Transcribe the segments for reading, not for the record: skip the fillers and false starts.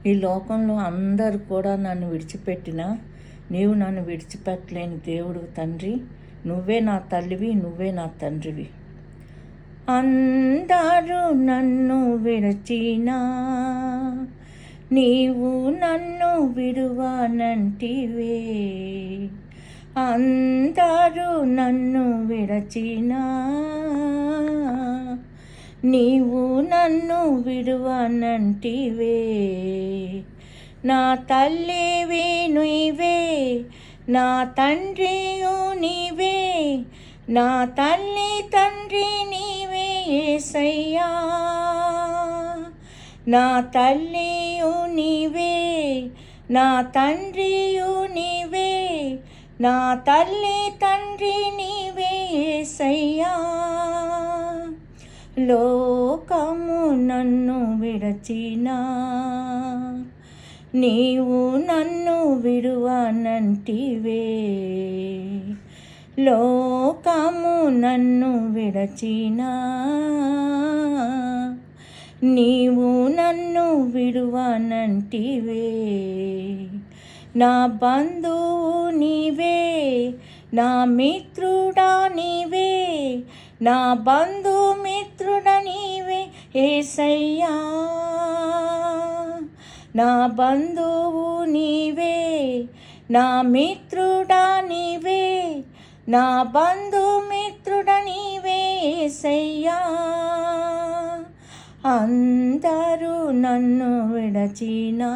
ఈ లోకంలో అందరూ కూడా నన్ను విడిచిపెట్టినా నీవు నన్ను విడిచిపెట్టలేని దేవుడు తండ్రి. నువ్వే నా తల్లివి, నువ్వే నా తండ్రివి. అందరూ నన్ను విడచినా నీవు నన్ను విడువనంటివే. అందరూ నన్ను విడచినా నీవు నన్ను విడువనంటివే. నా తల్లివి నీవే, నా తండ్రియు నీవే, నా తల్లి తండ్రి నీవే యేసయ్యా. నా తల్లియు నీవే, నా తండ్రియు నీవే, నా తల్లి తండ్రి నీవే యేసయ్యా. లోకము నన్ను విడచినా నీవు నన్ను విడువనంటివే. లోకము నన్ను విడచినా నీవు నన్ను విడువనంటివే. నా బంధువు నీవే, నా మిత్రుడా నీవే, నా బంధుమిత్రుడ నీవే యేసయ్యా. నా బంధువు నీవే, నా మిత్రుడా నీవే, నా బంధుమిత్రుడ నీవే యేసయ్యా. అందరూ నన్ను విడచినా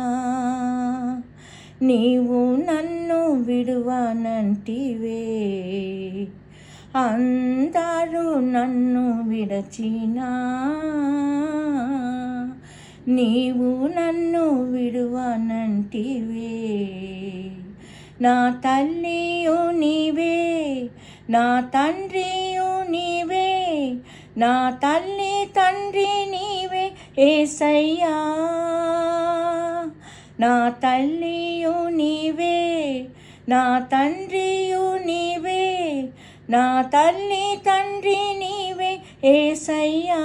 నీవు నన్ను విడువనంటివే. అందరూ నన్ను విడచినా నీవు నన్ను విడువనంటివే. నా తల్లియు నీవే, నా తండ్రియు నీవే, నా తల్లి తండ్రి నీవే యేసయ్యా. నా తల్లియు నీవే, నా తండ్రియు నీవే, నా తల్లి తండ్రి నీవే యేసయ్యా.